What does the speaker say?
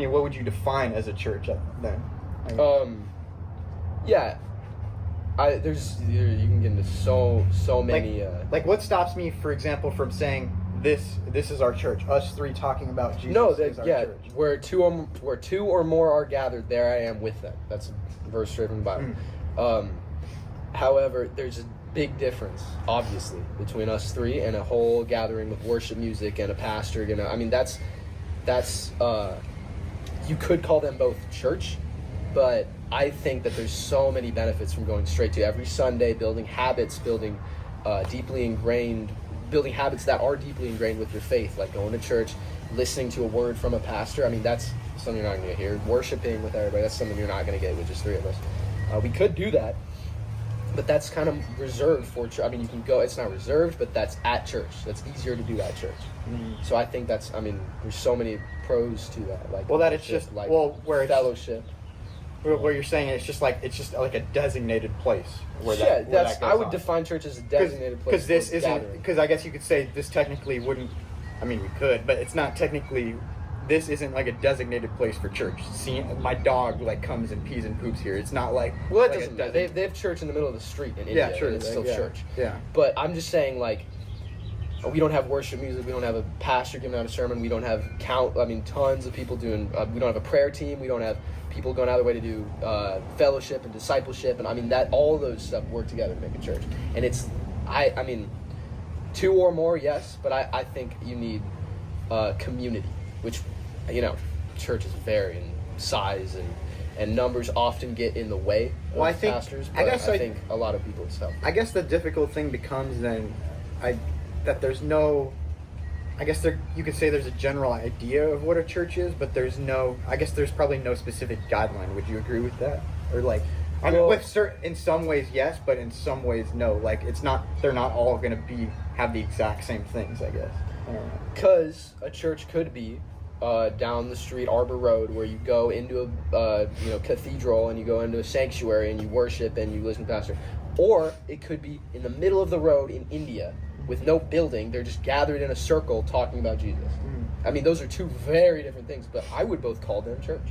mean, what would you define as a church then? Yeah, there's you can get into so many. Like what stops me, for example, from saying this is our church? Us three talking about Jesus. No, is our church. where two or more are gathered, there I am with them. That's a verse straight from the Bible. However, there's a big difference, obviously, between us three and a whole gathering with worship music and a pastor. You know, I mean, that's you could call them both church, but I think that there's so many benefits from going straight to every Sunday, building habits, building habits that are deeply ingrained with your faith, like going to church, listening to a word from a pastor. I mean, that's something you're not going to get here. Worshiping with everybody, that's something you're not going to get with just three of us. We could do that, but that's kind of reserved for church. I mean, you can go, it's not reserved, but that's at church. That's easier to do at church. So I think there's so many pros to that. Like, well, that it's just, like where fellowship. Where you're saying it's just like a designated place. I would define church as a designated place. Because this isn't, because I guess you could say this technically wouldn't, I mean, we could, but it's not technically, this isn't like a designated place for church. See, my dog like comes and pees and poops here. It's not like, well, that doesn't matter. They have church in the middle of the street in India. Yeah, true. And it's still church. Yeah. But I'm just saying, like, we don't have worship music. We don't have a pastor giving out a sermon. We don't have tons of people doing. We don't have a prayer team. We don't have people going out of their way to do fellowship and discipleship. And I mean that all those stuff work together to make a church. And it's, I mean, two or more, yes, but I think you need community, which, you know, churches vary in size and numbers often get in the way of pastors. But I think a lot of people it's helpful. I guess the difficult thing becomes then, that there's no, I guess you could say there's a general idea of what a church is, but there's probably no specific guideline. Would you agree with that? Or like, I mean, in some ways yes, but in some ways no. Like they're not all going to have the exact same things, I guess. I don't know. Because a church could be down the street, Arbor Road, where you go into a cathedral and you go into a sanctuary and you worship and you listen to pastor. Or it could be in the middle of the road in India with no building. They're just gathered in a circle talking about Jesus. I mean, those are two very different things, but I would both call them church.